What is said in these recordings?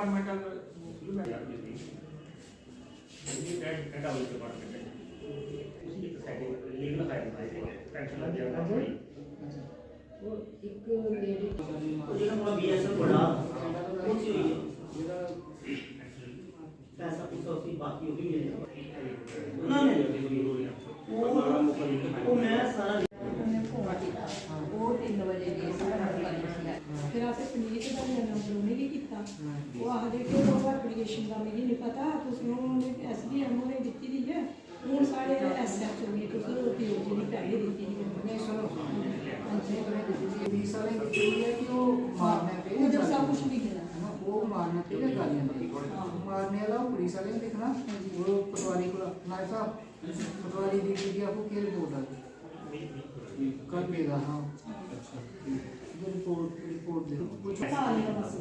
Departmental department है legal side tension लग जाएगा वो एक लेडी ਜਿਹੜਾ ਮੁੰਡਾ BSF ਬੜਾ ਉਹ ਚ ਹੋਈ ਹੈ ਪੈਸਾ ਪੂਸਾ ਉਸੀ ਬਾਕੀ ਉਹ ਵੀ ਮਿਲੇ ਉਹਨਾਂ ਨੇ ਉਹ ਮੈਂ ਸਾਰਾ ਉਹ 3 ਵਜੇ ਗਏ ਸੀ ਫਿਰ ਅਸੀਂ ਪੁਲਿਸ ਦਾ ਨੰਬਰ ਨਹੀਂ ਕੀਤਾ ਉਹ ਆਖਦੇ ਕਿ ਉਹ ਐਪਲੀਕੇਸ਼ਨ ਦਾ ਮੈਨੂੰ ਨਹੀਂ ਪਤਾ ਤੁਸੀਂ ਉਹਨੇ SDM ਨੂੰ ਦਿੱਤੀ ਦੀ ਹੈ ਹੁਣ ਸਾਡੇ SHO ਵੀ ਤੁਸੀਂ ਉਹ POG ਨਹੀਂ ਪਹਿਲੇ ਦਿੱਤੀ ਨਹੀਂ ਸੁਣੋ अंचे में दिल्ली 20 साल की है कि वो मारने पे वो जब सब कुछ नहीं है वो मारने पे गालियां दी मारने वाला पुलिस वाले देखना वो पटवारी को नायब साहब पटवारी दी आपको क्या रिपोर्ट आ कर देगा हां अच्छा रिपोर्ट दे कुछ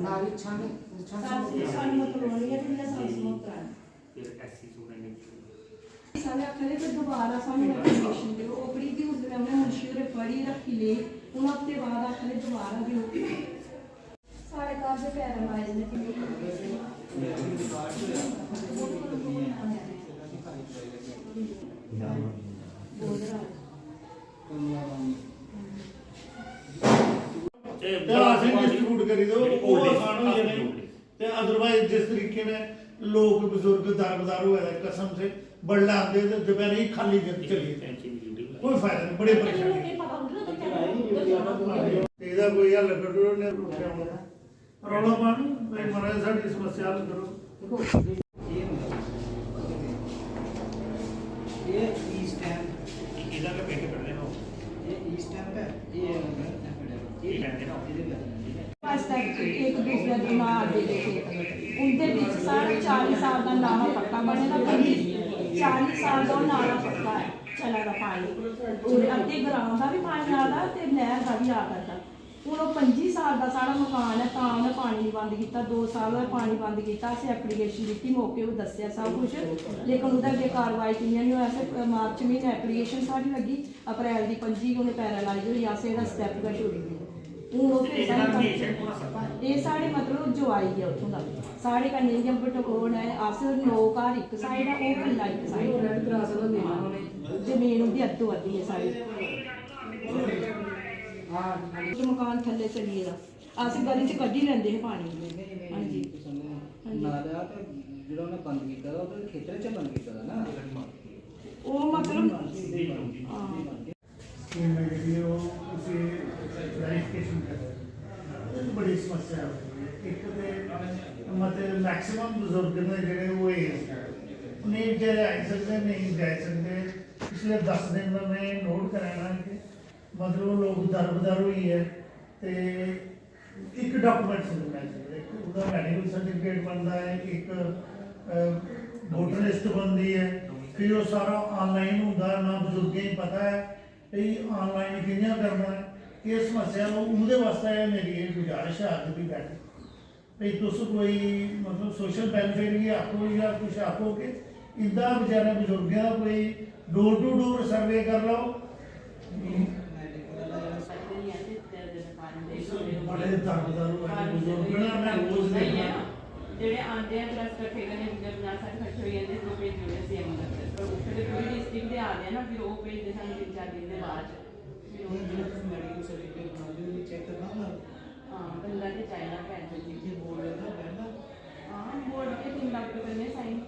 नारी छाने मतलब नहीं है कि समझता है फिर SC स्टूडेंट सारे आखरे तो दोबारा सानू एप्लीकेशन दे ओपरी दी उस दिन हमने मुंशी पढ़ी रखी ले उन हफ्ते बाद आखरे दोबारा भी सारे घर से पैरालाइज ने डिस्ट्रीब्यूट करी दो वो आसान हो जाने ते अदरवाइज जिस तरीके ने लोग बुजुर्ग दारबदार हुए हैं कसम से बल्ला आते थे दोपहर ही खाली चली कोई फायदा नहीं बड़े परेशानी ਇਹਦਾ ਕੋਈ ਹੱਲ ਕਰੋ ਨੇ ਰੌਲਾ ਪਾਣੀ ਮੈਂ ਮਹਾਰਾਜ ਸਾਡੀ ਸਮੱਸਿਆ ਹੱਲ ਕਰੋ देखो ये ई स्टैम्प ਇਹਦਾ ਕਿ ਪੈਕੇ ਕਰ ਲੈਣਾ ये ई स्टैम्प है ये ਇਹ ਲੈਂਦੇ ਨਾ पास तक एक दूसरे को मार दे थे उनके बीच सारे 40 साल का नामा पक्का बनेगा कभी 40 साल का नाला पक्का है चला दा पानी और अद्धे ग्राम का भी पानी आदा ते नहर का भी आ करता ਹੁਣ 25 ਸਾਲ ਦਾ ਸਾਡਾ ਮਕਾਨ ਹੈ ਤਾਂ ਉਹਨੇ ਪਾਣੀ ਨਹੀਂ ਬੰਦ ਕੀਤਾ 2 ਸਾਲ ਹੋਏ ਪਾਣੀ ਬੰਦ ਕੀਤਾ ਅਸੀਂ ਐਪਲੀਕੇਸ਼ਨ ਦਿੱਤੀ ਮੌਕੇ ਉਹ ਦੱਸਿਆ ਸਭ ਕੁਝ ਲੇਕਿਨ ਉਹਦਾ ਅੱਗੇ ਕਾਰਵਾਈ ਕਿੰਨੀ ਨਹੀਂ ਹੋਇਆ ਸੀ ਮਾਰਚ ਮਹੀਨੇ ਐਪਲੀਕੇਸ਼ਨ ਸਾਡੀ ਲੱਗੀ ਅਪ੍ਰੈਲ ਦੀ 25 ਉਹਨੇ ਪੈਰਾਲਾਈਜ਼ ਹੋਈ ਆਸੇ ਇਹਦਾ ਸਟੈਪ ਦਾ ਛੁੱਟ ਗਿਆ ਹੁਣ ਉਹ ਇਹ ਸਾਡੇ ਮਤਲਬ ਜਵਾਈ ਹੈ ਉੱਥੋਂ ਦਾ ਸਾਡੇ ਕੰਨੇ ਜੰਪ ਟਕੋਣ ਹੈ ਆਸ 9 ਘਰ ਇੱਕ ਸਾਈਡ ਹੈ ਉਹ ਕੱਲਾ ਇੱਕ ਸਾਈਡ ਰੈਡ ਕਰਾਸ ਦਾ ਦੇਣਾ ਜ਼ਮੀਨ ਉਹਦੀ ਅੱਧੋ ਅੱਧੀ ਹੈ ਸਾਡੀ हाँ मकान थल्ले चलिए अस गली च कड्ढी लेंदे हे पानी हां जी नाला ते जेड़ा ने बंद कीता दा ओदे खेतर च बंद कीता दा ना ओ मतलब हां स्कीम में वीडियो उसे वेरिफिकेशन कर रहे हैं बड़ी समस्या है एक तो मतलब मैक्सिमम बुजुर्ग ने जेडे वो नहीं जा सकते नहीं जा सकते पिछले 10 दिन में मैं नोट कराना कि मतलब लोग दरबदर हुई है ते एक डॉक्यूमेंट मिलना चाहिए उसका मेडिकल सर्टिफिकेट बनता है एक वोटर लिस्ट बनती है फिर वो सारा ऑनलाइन होता ना बजुर्गें ही पता है कि ऑनलाइन कि'यां करना है ये समस्या उनके वास्ते मेरी ये गुजारिश है अज भी बैठे भाई तुस कोई मतलब सोशल बेनीफिट भी आखो या कुछ आखो कि इदा बेचारे बजुर्गों का कोई डोर टू डोर सर्वे कर लो बड़े दरबदार हुए बुजुर्ग ना मैं रोज देखना ਜਿਹੜੇ ਆਂਦੇ ਆ ਪ੍ਰੈਸ ਇਕੱਠੇ ਕਰਨੇ 50-60 ਇਕੱਠੇ ਹੋਈ ਜਾਂਦੇ ਦੋ ਪੇਜ ਜੁੜੇ ਸੀ ਐਮ ਦਾ ਪਰ ਉੱਥੇ ਪੂਰੀ ਡਿਸਟ੍ਰਿਕਟ ਦੇ ਆ ਗਏ ਨਾ ਫਿਰ ਉਹ ਪੇਜ ਦੇ ਸਾਨੂੰ 3-4 ਦਿਨ ਦੇ ਬਾਅਦ ਫਿਰ ਉਹ मेडिकल सर्टिफिकेट बनाते हुए चेक करना ना ਹਾਂ ਬੰਦਾ ਤੇ ਚਾਈਨਾ ਪੈਂਟ ये बोर्ड है ना बैठना ਹਾਂ ਬੋਰਡ ਤੇ 3 ਲੱਖ ਰੁਪਏ ਕਰਨੇ ਸਾਈਨ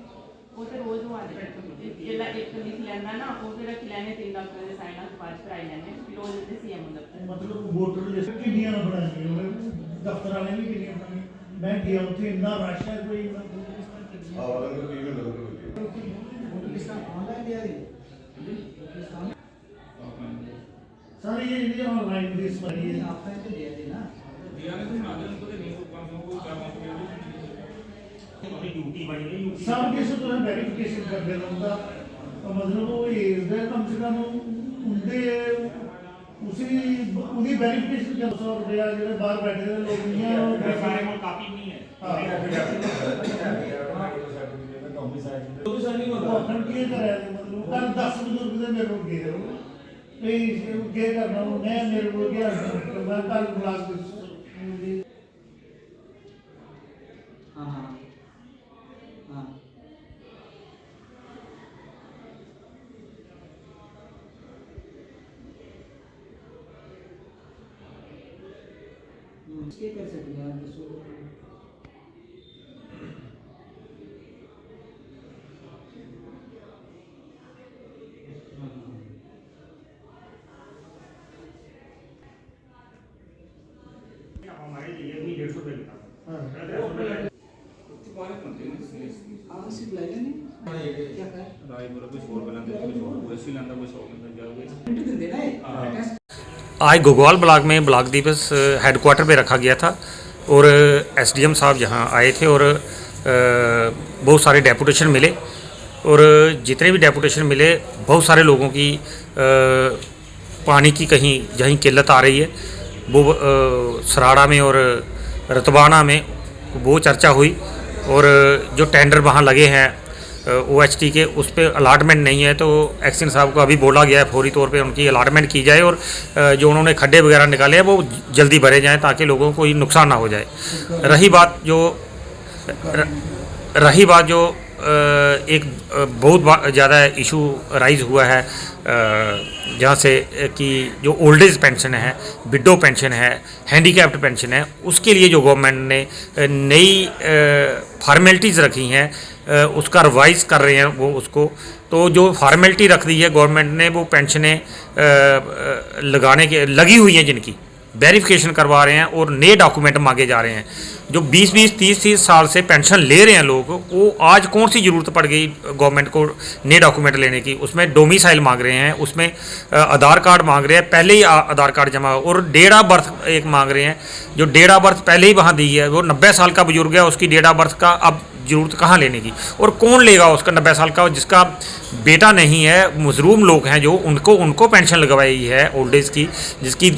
ਉਹ ਤੇ ਰੋਜ਼ ਉਹ ਆਦੇ ਜਿਹੜਾ ਇੱਕ ਲਿਖ ਲੈਂਦਾ ਨਾ ਉਹ ਤੇ ਰੱਖ ਲੈਣੇ 3 ਲੱਖ ਰੁਪਏ ਦੇ ਸਾਈਨ ਆ ਬਾਅਦ ਕਰਾਈ ਲੈਣੇ ਫਿਰ ਰੋਜ਼ ਦੇ ਸੀਐਮ ਦਾ मतलब वोटर जैसे किनियां बनानी दफ्तर वाले भी किनियां बनानी मैं गया उत्थे इतना रश है कोई ऑनलाइन दिया सारी ये ऑनलाइन भी सारी है ऑफलाइन तो दिया थी ना दिया ने तो नागर उनको तो नहीं को क्या अपनी ड्यूटी बनी है ड्यूटी सब किसी तो वेरिफिकेशन कर देना उनका मतलब वो एज है कम से कम उनके उसी उनकी वेरिफिकेशन कर 100 रुपया जो बाहर बैठे थे लोग नहीं है सारे में काफी नहीं है तो सारी मतलब किए कर रहे थे मतलब कल 10 बुजुर्ग से मेरे को गए भाई क्या करना मैं मेरे को क्या मैं कल ब्लॉक हाँ हाँ हाँ इसके कैसे किया दसो। हमारे लिए भी 150 रुपये का हाँ हाँ सिर्फ ले लेने क्या है राय बोला कुछ और बनाते कुछ और वैसे लांदा कुछ और में जाओगे इंटर देना है टेस्ट आज घोगवाल ब्लॉक में ब्लॉक दिवस हेडक्वार्टर पे रखा गया था और एसडीएम साहब यहाँ आए थे और बहुत सारे डेपुटेशन मिले और जितने भी डेपुटेशन मिले बहुत सारे लोगों की पानी की कहीं जहीं किल्लत आ रही है वो सराड़ा में और रतबाना में वो चर्चा हुई और जो टेंडर वहाँ लगे हैं OHT के उस पर अलाटमेंट नहीं है तो एक्शन साहब को अभी बोला गया है फौरी तौर पे उनकी अलाटमेंट की जाए और जो उन्होंने खड्डे वगैरह निकाले हैं वो जल्दी भरे जाएं ताकि लोगों को कोई नुकसान ना हो जाए। रही बात जो एक बहुत ज़्यादा इशू राइज हुआ है जहाँ से कि जो ओल्ड एज पेंशन है, विडो पेंशन है, हैंडीकैप्ड पेंशन है, उसके लिए जो गवर्नमेंट ने नई फॉर्मेलिटीज़ रखी हैं उसका रिवाइज कर रहे हैं वो उसको। तो जो फॉर्मेलिटी रख दी है गवर्नमेंट ने वो पेंशनें लगाने के लगी हुई हैं जिनकी वेरिफिकेशन करवा रहे हैं और नए डॉक्यूमेंट मांगे जा रहे हैं। जो 20-20, 30-30 साल से पेंशन ले रहे हैं लोग वो आज कौन सी ज़रूरत पड़ गई गवर्नमेंट को नए डॉक्यूमेंट लेने की। उसमें डोमिसाइल मांग रहे हैं, उसमें आधार कार्ड मांग रहे हैं, पहले ही आधार कार्ड जमा और डेट ऑफ बर्थ एक मांग रहे हैं। जो डेट ऑफ बर्थ पहले ही वहाँ दी है वो 90 साल का बुजुर्ग है उसकी डेट ऑफ बर्थ का अब ज़रूरत कहाँ लेने की और कौन लेगा उसका 90 साल का जिसका बेटा नहीं है। मजरूम लोग हैं जो उनको पेंशन लगवाई है ओल्ड एज की, जिसकी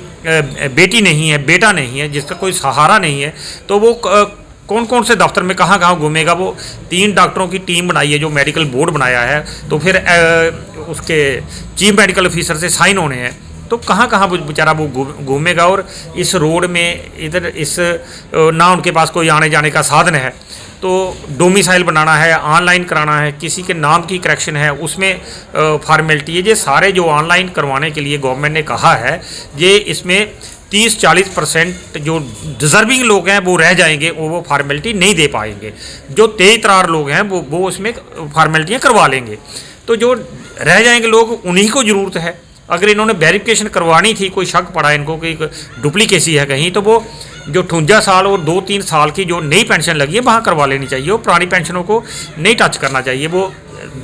बेटी नहीं है, बेटा नहीं है, जिसका कोई सहारा नहीं है, तो वो कौन कौन से दफ्तर में कहाँ कहाँ घूमेगा। वो 3 डॉक्टरों की टीम बनाई है जो मेडिकल बोर्ड बनाया है तो फिर उसके चीफ मेडिकल ऑफिसर से साइन होने हैं तो कहाँ कहाँ बेचारा वो घूमेगा। और इस रोड में इधर इस ना उनके पास कोई आने जाने का साधन है तो डोमिसाइल बनाना है, ऑनलाइन कराना है, किसी के नाम की करेक्शन है उसमें फॉर्मेलिटी है। ये सारे जो ऑनलाइन करवाने के लिए गवर्नमेंट ने कहा है ये इसमें 30-40% जो डिज़र्विंग लोग हैं वो रह जाएंगे, वो फॉर्मेलिटी नहीं दे पाएंगे। जो तेज तरार लोग हैं वो उसमें फॉर्मेलिटियाँ करवा लेंगे। तो जो रह जाएंगे लोग उन्हीं को ज़रूरत है। अगर इन्होंने वेरिफिकेशन करवानी थी, कोई शक पड़ा इनको कि डुप्लीकेसी है कहीं, तो वो जो 58 साल और 2-3 साल की जो नई पेंशन लगी है वहाँ करवा लेनी चाहिए। वो पुरानी पेंशनों को नहीं टच करना चाहिए। वो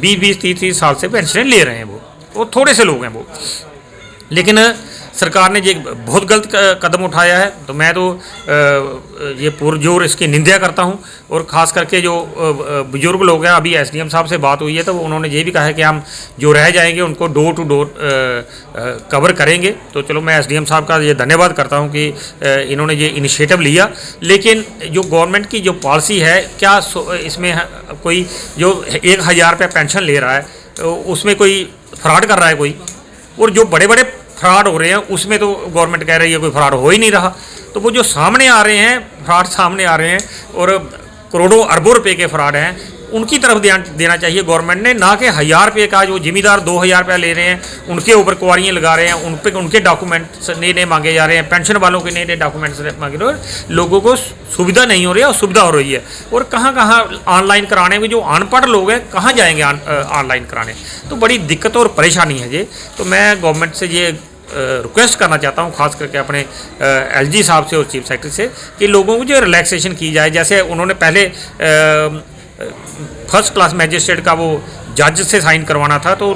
20-20, 30-30 साल से पेंशनें ले रहे हैं वो थोड़े से लोग हैं वो। लेकिन सरकार ने ये बहुत गलत कदम उठाया है तो मैं तो ये पुरजोर इसकी निंदा करता हूँ। और ख़ास करके जो बुजुर्ग लोग हैं, अभी एसडीएम साहब से बात हुई है तो उन्होंने ये भी कहा है कि हम जो रह जाएंगे उनको डोर टू डोर कवर करेंगे। तो चलो मैं एसडीएम साहब का ये धन्यवाद करता हूँ कि इन्होंने ये इनिशिएटिव लिया। लेकिन जो गवर्नमेंट की जो पॉलिसी है क्या इसमें कोई जो 1000 रुपये पेंशन ले रहा है उसमें कोई फ्रॉड कर रहा है कोई, और जो बड़े बड़े फ्रॉड हो रहे हैं उसमें तो गवर्नमेंट कह रही है कोई फ्रॉड हो ही नहीं रहा। तो वो जो सामने आ रहे हैं फ्रॉड सामने आ रहे हैं और करोड़ों अरबों रुपए के फ्रॉड हैं उनकी तरफ ध्यान देना चाहिए गवर्नमेंट ने, ना कि 1000 रुपये का जो जिम्मेदार 2000 रुपया ले रहे हैं उनके ऊपर क्वारियाँ लगा रहे हैं, उन पर उनके डॉक्यूमेंट्स नए नए मांगे जा रहे हैं, पेंशन वालों के नए नए डॉक्यूमेंट्स मांगे रहे हैं। लोगों को सुविधा नहीं हो रही है और सुविधा हो रही है। और कहाँ कहाँ ऑनलाइन कराने में जो अनपढ़ लोग हैं कहाँ जाएंगे ऑनलाइन कराने, तो बड़ी दिक्कत और परेशानी है ये। तो मैं गवर्नमेंट से ये रिक्वेस्ट करना चाहता हूँ खास करके अपने एलजी साहब से और चीफ सेक्रेटरी से कि लोगों को जो रिलैक्सेशन की जाए। जैसे उन्होंने पहले फर्स्ट क्लास मैजिस्ट्रेट का वो जज से साइन करवाना था तो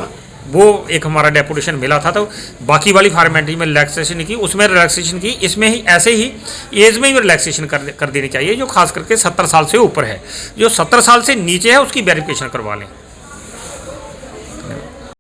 वो एक हमारा डेपुटेशन मिला था, तो बाकी वाली फॉर्मेलिटी में रिलैक्सेशन की, उसमें रिलैक्सेशन की, इसमें ही ऐसे ही एज में ही रिलैक्सेशन कर देनी चाहिए जो खास करके 70 साल से ऊपर है। जो 70 साल से नीचे है उसकी वेरिफिकेशन करवा लें।